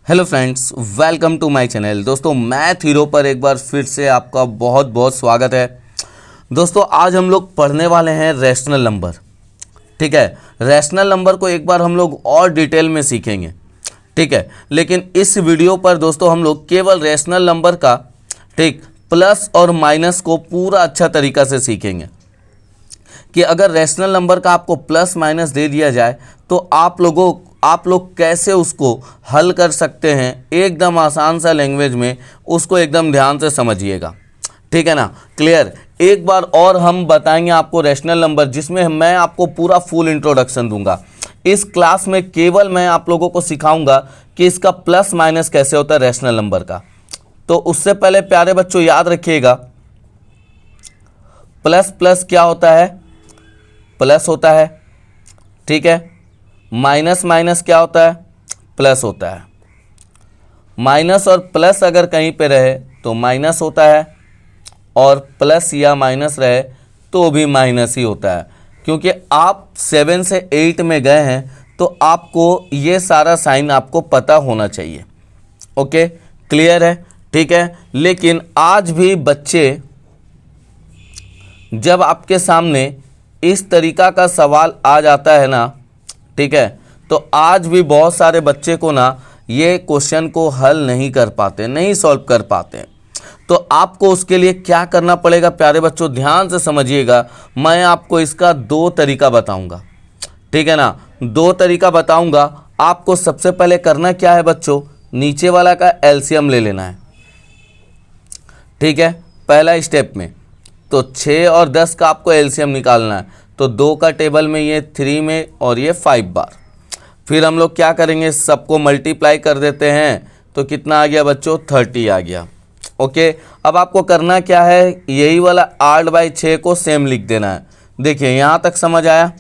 Hello friends, welcome to my channel. दोस्तों, math hero पर एक बार फिर से आपका बहुत बहुत स्वागत है। दोस्तों, आज हम लोग पढ़ने वाले हैं रैशनल नंबर। ठीक है, रैशनल नंबर को एक बार हम लोग और डिटेल में सीखेंगे। ठीक है, लेकिन इस वीडियो पर दोस्तों हम लोग केवल रैशनल नंबर का ठीक प्लस और माइनस को पूरा अच्छा तरीका से सीखेंगे कि अगर रैशनल नंबर का आपको प्लस माइनस दे दिया जाए तो आप लोग कैसे उसको हल कर सकते हैं। एकदम आसान सा लैंग्वेज में उसको एकदम ध्यान से समझिएगा। ठीक है ना, क्लियर। एक बार और हम बताएंगे आपको रैशनल नंबर, जिसमें मैं आपको पूरा फुल इंट्रोडक्शन दूंगा। इस क्लास में केवल मैं आप लोगों को सिखाऊंगा कि इसका प्लस माइनस कैसे होता है रैशनल नंबर का। तो उससे पहले प्यारे बच्चों याद रखिएगा, प्लस प्लस क्या होता है? प्लस होता है। ठीक है, माइनस माइनस क्या होता है? प्लस होता है। माइनस और प्लस अगर कहीं पे रहे तो माइनस होता है, और प्लस या माइनस रहे तो भी माइनस ही होता है। क्योंकि आप 7 से 8 में गए हैं तो आपको ये सारा साइन आपको पता होना चाहिए। ओके, क्लियर है? ठीक है, लेकिन आज भी बच्चे जब आपके सामने इस तरीका का सवाल आ जाता है ना, ठीक है, तो आज भी बहुत सारे बच्चे को ना ये क्वेश्चन को हल नहीं कर पाते, नहीं सॉल्व कर पाते। तो आपको उसके लिए क्या करना पड़ेगा प्यारे बच्चों, ध्यान से समझिएगा। मैं आपको इसका 2 तरीका बताऊंगा। ठीक है ना, 2 तरीका बताऊंगा। आपको सबसे पहले करना क्या है बच्चों, नीचे वाला का एलसीएम ले लेना है। ठीक है, पहला स्टेप में तो 6 और 10 का आपको एलसीएम निकालना है। तो 2 का टेबल में ये 3 में और ये 5 बार। फिर हम लोग क्या करेंगे, सबको मल्टीप्लाई कर देते हैं तो कितना आ गया बच्चों, 30 आ गया। ओके, अब आपको करना क्या है, यही वाला 8/6 को सेम लिख देना है। देखिए यहाँ तक समझ आया?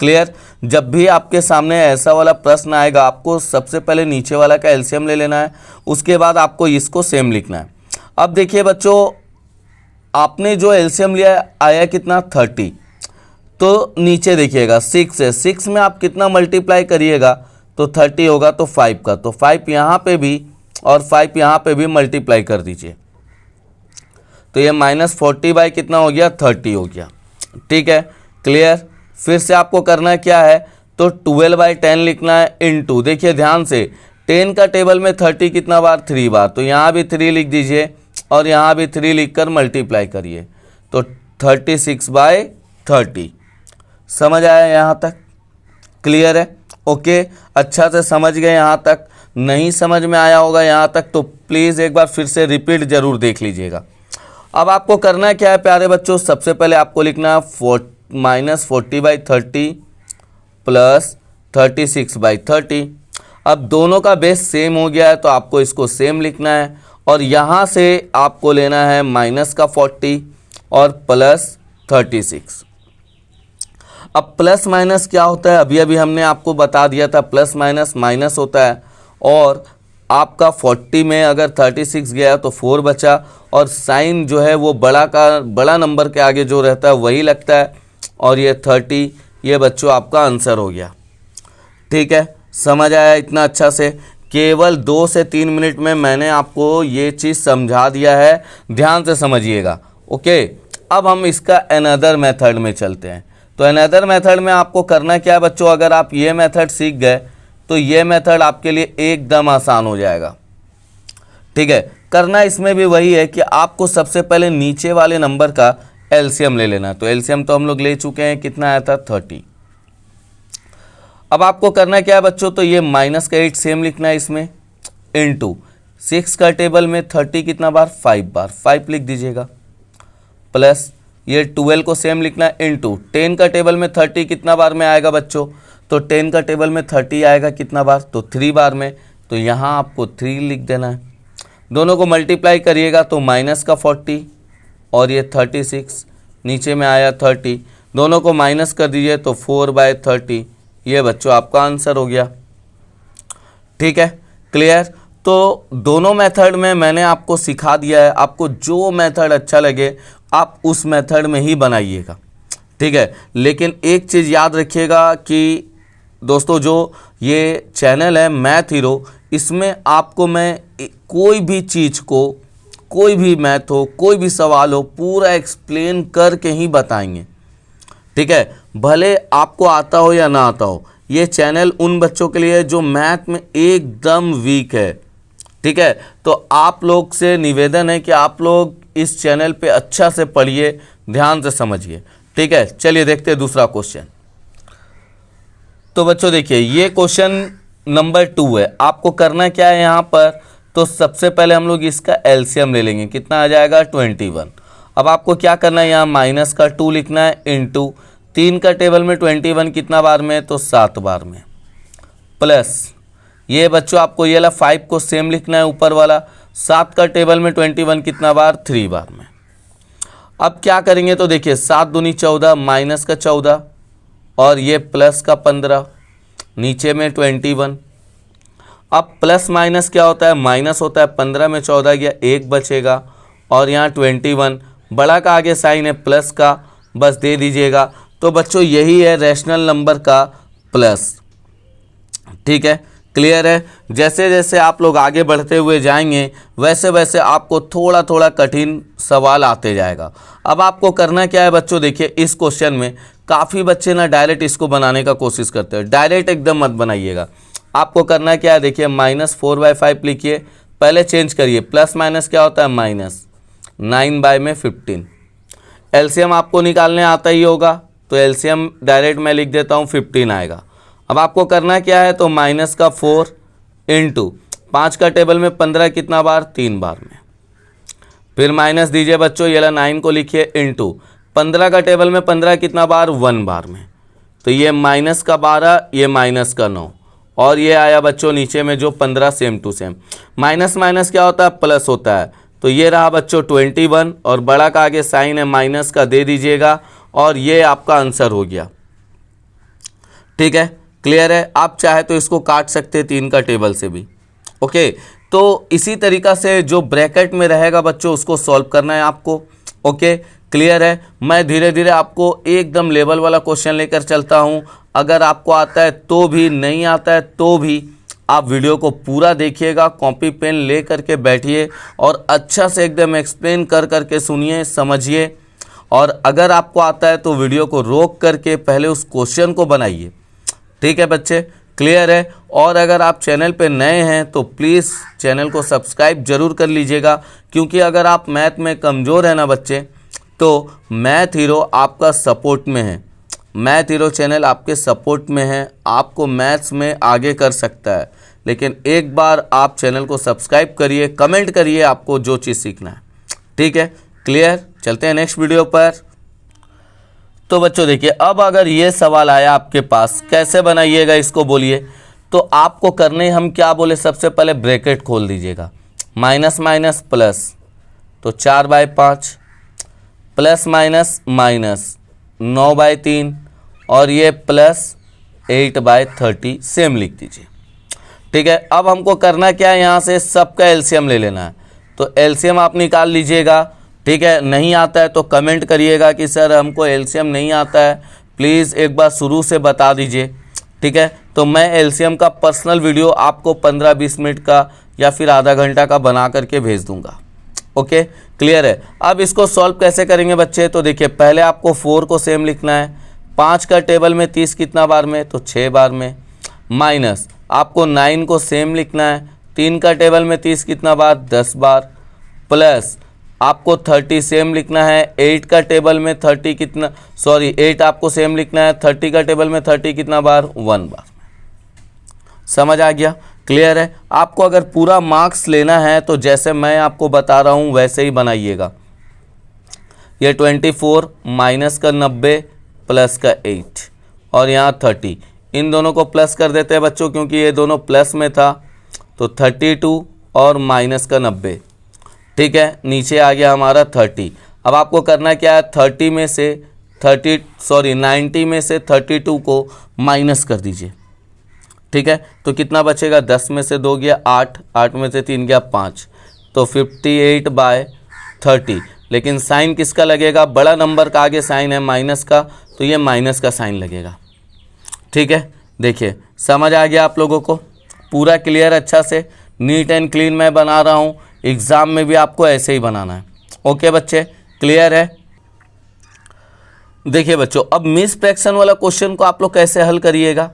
क्लियर। जब भी आपके सामने ऐसा वाला प्रश्न आएगा, आपको सबसे पहले नीचे वाला का एलसीएम ले लेना है, उसके बाद आपको इसको सेम लिखना है। अब देखिए बच्चों, आपने जो एलसीएम लिया आया कितना, 30। तो नीचे देखिएगा 6 है, 6 में आप कितना मल्टीप्लाई करिएगा तो 30 होगा, तो 5 का, तो 5 यहाँ पे भी और 5 यहाँ पे भी मल्टीप्लाई कर दीजिए। तो ये -40 बाई कितना हो गया, 30 हो गया। ठीक है, क्लियर। फिर से आपको करना क्या है, तो 12/10 लिखना है इनटू, देखिए ध्यान से, 10 का टेबल में 30 कितना बार, 3 बार, तो यहाँ भी 3 लिख दीजिए और यहाँ भी 3 लिखकर मल्टीप्लाई करिए। तो 36/30। समझ आया यहाँ तक? क्लियर है? ओके, अच्छा से समझ गए यहाँ तक? नहीं समझ में आया होगा यहाँ तक तो प्लीज़ एक बार फिर से रिपीट जरूर देख लीजिएगा। अब आपको करना क्या है प्यारे बच्चों, सबसे पहले आपको लिखना है -40/30 प्लस 36/30। अब दोनों का बेस सेम हो गया है तो आपको इसको सेम लिखना है, और यहाँ से आपको लेना है माइनस का 40 और प्लस 36। अब प्लस माइनस क्या होता है, अभी अभी हमने आपको बता दिया था, प्लस माइनस माइनस होता है। और आपका 40 में अगर 36 गया तो 4 बचा, और साइन जो है वो बड़ा नंबर के आगे जो रहता है वही लगता है, और ये 30, ये बच्चों आपका आंसर हो गया। ठीक है, समझ आया इतना अच्छा से? केवल 2 से 3 मिनट में मैंने आपको ये चीज़ समझा दिया है, ध्यान से समझिएगा। ओके, अब हम इसका अनदर मेथड में चलते हैं। तो अनदर मेथड में आपको करना क्या है बच्चों, अगर आप ये मेथड सीख गए तो ये मेथड आपके लिए एकदम आसान हो जाएगा। ठीक है, करना इसमें भी वही है कि आपको सबसे पहले नीचे वाले नंबर का एलसीएम ले लेना। तो एलसीएम तो हम लोग ले चुके हैं, कितना आया था, 30। अब आपको करना क्या है बच्चों, तो ये माइनस का 8 सेम लिखना है इसमें, इनटू 6 का टेबल में 30 कितना बार, 5 बार, 5 लिख दीजिएगा, प्लस ये 12 को सेम लिखना है इनटू 10 का टेबल में 30 कितना बार में आएगा बच्चों, तो 10 का टेबल में 30 आएगा कितना बार, तो 3 बार में, तो यहाँ आपको 3 लिख देना है। दोनों को मल्टीप्लाई करिएगा तो माइनस का 40 और ये 36, नीचे में आया 30, दोनों को माइनस कर दीजिए तो 4/30, ये बच्चों आपका आंसर हो गया। ठीक है, क्लियर। तो दोनों मेथड में मैंने आपको सिखा दिया है, आपको जो मेथड अच्छा लगे आप उस मेथड में ही बनाइएगा। ठीक है, लेकिन एक चीज़ याद रखिएगा कि दोस्तों जो ये चैनल है मैथ हीरो, इसमें आपको मैं कोई भी चीज़ को, कोई भी मैथ हो, कोई भी सवाल हो, पूरा एक्सप्लेन करके ही बताएंगे। ठीक है, भले आपको आता हो या ना आता हो, ये चैनल उन बच्चों के लिए जो मैथ में एकदम वीक है। ठीक है, तो आप लोग से निवेदन है कि आप लोग इस चैनल पे अच्छा से पढ़िए, ध्यान से समझिए। ठीक है, चलिए देखते हैं दूसरा क्वेश्चन। तो बच्चों देखिए, ये क्वेश्चन नंबर 2 है। आपको करना क्या है यहाँ पर, तो सबसे पहले हम लोग इसका एलसीएम ले लेंगे। कितना आ जाएगा 21। अब आपको क्या करना है, यहाँ माइनस का 2 लिखना है इंटू 3 का टेबल में 21 कितना बार में, तो 7 बार में, प्लस ये बच्चों आपको ये वाला 5 को सेम लिखना है ऊपर वाला, 7 का टेबल में 21 कितना बार, 3 बार में। अब क्या करेंगे, तो देखिए 7 दूनी 14, माइनस का 14 और ये प्लस का 15, नीचे में 21। अब प्लस माइनस क्या होता है, माइनस होता है। 15 में 14 गया, 1 बचेगा और यहाँ 21, बड़ा का आगे साइन है प्लस का, बस दे दीजिएगा। तो बच्चों यही है रैशनल नंबर का प्लस। ठीक है, क्लियर है। जैसे जैसे आप लोग आगे बढ़ते हुए जाएंगे वैसे वैसे आपको थोड़ा थोड़ा कठिन सवाल आते जाएगा। अब आपको करना क्या है बच्चों, देखिए इस क्वेश्चन में काफ़ी बच्चे ना डायरेक्ट इसको बनाने का कोशिश करते हैं। डायरेक्ट एकदम मत बनाइएगा। आपको करना क्या है, देखिए -4/5 लिखिए, पहले चेंज करिए। प्लस माइनस क्या होता है, माइनस 9/15। एलसीएम आपको निकालने आता ही होगा, तो एलसीएम डायरेक्ट मैं लिख देता हूँ, 15 आएगा। अब आपको करना क्या है, तो माइनस का 4 इंटू 5 का टेबल में 15 कितना बार, 3 बार में, फिर माइनस दीजिए बच्चों, ये ला 9 को लिखिए इंटू 15 का टेबल में 15 कितना बार, 1 बार में, तो ये माइनस का 12, ये माइनस का 9 और ये आया बच्चों नीचे में जो 15 same to same. Minus minus क्या होता है, प्लस होता है। तो ये रहा बच्चों 21 और बड़ा का आगे साइन है माइनस का, दे दीजिएगा और ये आपका आंसर हो गया। ठीक है, क्लियर है। आप चाहे तो इसको काट सकते हैं 3 का टेबल से भी। ओके, तो इसी तरीका से जो ब्रैकेट में रहेगा बच्चों उसको सॉल्व करना है आपको। ओके, क्लियर है। मैं धीरे धीरे आपको एकदम लेवल वाला क्वेश्चन लेकर चलता हूं। अगर आपको आता है तो भी, नहीं आता है तो भी आप वीडियो को पूरा देखिएगा, कॉपी पेन ले करके बैठिए और अच्छा से एकदम एक्सप्लेन कर करके सुनिए, समझिए। और अगर आपको आता है तो वीडियो को रोक करके पहले उस क्वेश्चन को बनाइए। ठीक है बच्चे, क्लियर है। और अगर आप चैनल पे नए हैं तो प्लीज़ चैनल को सब्सक्राइब जरूर कर लीजिएगा, क्योंकि अगर आप मैथ में कमज़ोर हैं ना बच्चे, तो मैथ हीरो आपका सपोर्ट में है। मैथ हीरो चैनल आपके सपोर्ट में है, आपको मैथ्स में आगे कर सकता है। लेकिन एक बार आप चैनल को सब्सक्राइब करिए, कमेंट करिए आपको जो चीज़ सीखना है। ठीक है, क्लियर। चलते हैं नेक्स्ट वीडियो पर। तो बच्चों देखिए, अब अगर ये सवाल आया आपके पास, कैसे बनाइएगा इसको बोलिए। तो आपको करने हम क्या बोले, सबसे पहले ब्रैकेट खोल दीजिएगा, माइनस माइनस प्लस, तो 4/5 प्लस माइनस माइनस 9/3 और ये प्लस 8/30 सेम लिख दीजिए। ठीक है, अब हमको करना क्या है, यहाँ से सबका एलसीएम ले लेना है। तो एलसीएम आप निकाल लीजिएगा। ठीक है, नहीं आता है तो कमेंट करिएगा कि सर हमको एलसीएम नहीं आता है, प्लीज़ एक बार शुरू से बता दीजिए। ठीक है, तो मैं एलसीएम का पर्सनल वीडियो आपको 15-20 मिनट का या फिर आधा घंटा का बना करके भेज दूंगा। ओके, क्लियर है। अब इसको सॉल्व कैसे करेंगे बच्चे, तो देखिए पहले आपको 4 को सेम लिखना है। 5 का टेबल में 30 कितना बार में, तो 6 बार में, माइनस आपको 9 को सेम लिखना है। 3 का टेबल में 30 कितना बार, 10 बार, प्लस आपको 30 सेम लिखना है। 8 का टेबल में 30 कितना, 8 आपको सेम लिखना है। 30 का टेबल में 30 कितना बार, 1 बार। समझ आ गया, क्लियर है। आपको अगर पूरा मार्क्स लेना है तो जैसे मैं आपको बता रहा हूँ वैसे ही बनाइएगा। ये 24 माइनस का 90 प्लस का 8 और यहाँ 30, इन दोनों को प्लस कर देते हैं बच्चों, क्योंकि ये दोनों प्लस में था। तो 32 और माइनस का 90। ठीक है, नीचे आ गया हमारा 30। अब आपको करना क्या है, 90 में से 32 को माइनस कर दीजिए। ठीक है, तो कितना बचेगा, 10 में से 2 गया 8, 8 में से 3 गया 5, तो 58/30। लेकिन साइन किसका लगेगा, बड़ा नंबर का आगे साइन है माइनस का, तो ये माइनस का साइन लगेगा। ठीक है, देखिए समझ आ गया आप लोगों को, पूरा क्लियर, अच्छा से नीट एंड क्लीन मैं बना रहा हूँ। एग्ज़ाम में भी आपको ऐसे ही बनाना है। ओके बच्चे, क्लियर है। देखिए बच्चों, अब मिस फ्रैक्शन वाला क्वेश्चन को आप लोग कैसे हल करिएगा,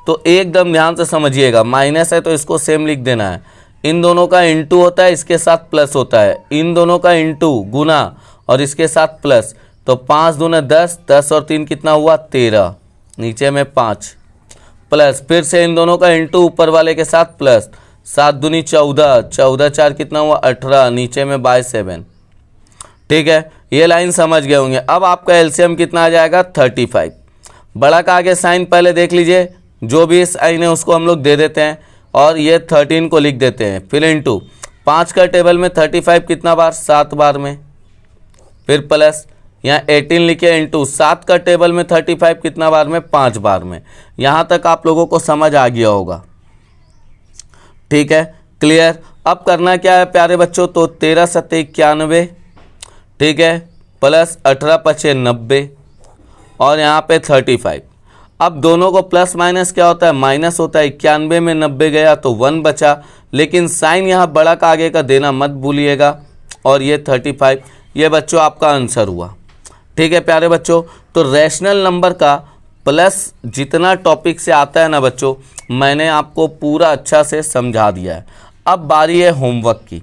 तो एकदम ध्यान से समझिएगा। माइनस है तो इसको सेम लिख देना है। इन दोनों का इंटू होता है, इसके साथ प्लस होता है। इन दोनों का इंटू गुना और इसके साथ प्लस, तो 5 दूना 10, 10 और 3 कितना हुआ 13, नीचे में 5 प्लस, फिर से इन दोनों का इंटू ऊपर वाले के साथ प्लस, 7 दूनी 14, 14 4 कितना हुआ 18, नीचे में बाय 7। ठीक है, ये लाइन समझ गए होंगे। अब आपका एलसीएम कितना आ जाएगा 35। बड़ा का आगे साइन पहले देख लीजिए, जो भी साइन है उसको हम लोग दे देते हैं और ये 13 को लिख देते हैं, फिर इंटू 5 का टेबल में 35 कितना बार 7 बार में, फिर प्लस यहाँ 18 लिखे इंटू 7 का टेबल में 35 कितना बार में 5 बार में। यहाँ तक आप लोगों को समझ आ गया होगा। ठीक है, क्लियर। अब करना क्या है प्यारे बच्चों, तो 13 सत्ते 91, ठीक है, प्लस 18 पचे 90 और यहाँ पे 35। अब दोनों को प्लस माइनस क्या होता है, माइनस होता है। 91 में 90 गया तो 1 बचा, लेकिन साइन यहाँ बड़ा का आगे का देना मत भूलिएगा। और ये 35, ये बच्चों आपका आंसर हुआ। ठीक है प्यारे बच्चों, तो रैशनल नंबर का प्लस जितना टॉपिक से आता है ना बच्चों, मैंने आपको पूरा अच्छा से समझा दिया है। अब बारी है होमवर्क की।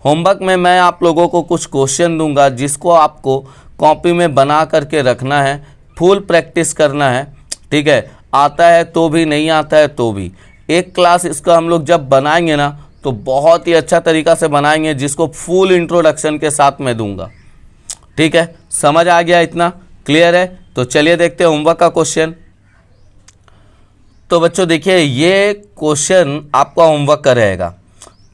होमवर्क में मैं आप लोगों को कुछ क्वेश्चन दूंगा, जिसको आपको कॉपी में बना करके रखना है, फुल प्रैक्टिस करना है। ठीक है, आता है तो भी, नहीं आता है तो भी। एक क्लास इसका हम लोग जब बनाएंगे ना, तो बहुत ही अच्छा तरीका से बनाएंगे, जिसको फुल इंट्रोडक्शन के साथ मैं दूंगा। ठीक है, समझ आ गया, इतना क्लियर है। तो चलिए देखते हैं होमवर्क का क्वेश्चन। तो बच्चों देखिए, ये क्वेश्चन आपका होमवर्क का रहेगा।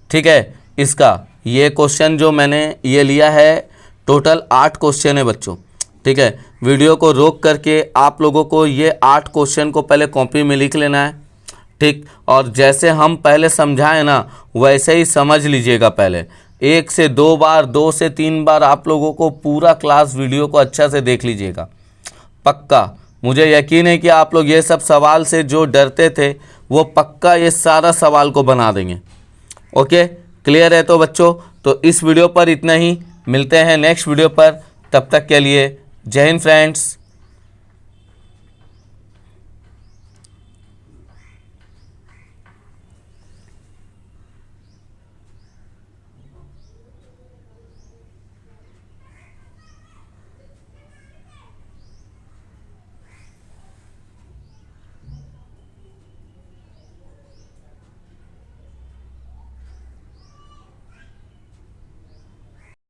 ठीक है, इसका ये क्वेश्चन जो मैंने ये लिया है, टोटल 8 क्वेश्चन है बच्चों। ठीक है, वीडियो को रोक करके आप लोगों को ये 8 क्वेश्चन को पहले कॉपी में लिख लेना है। ठीक, और जैसे हम पहले समझाएं ना, वैसे ही समझ लीजिएगा। पहले 1 से 2 बार, 2 से 3 बार आप लोगों को पूरा क्लास वीडियो को अच्छा से देख लीजिएगा। पक्का मुझे यकीन है कि आप लोग ये सब सवाल से जो डरते थे, वो पक्का ये सारा सवाल को बना देंगे। ओके, क्लियर है। तो बच्चों, तो इस वीडियो पर इतना ही, मिलते हैं नेक्स्ट वीडियो पर। तब तक के लिए जय हिंद फ्रेंड्स।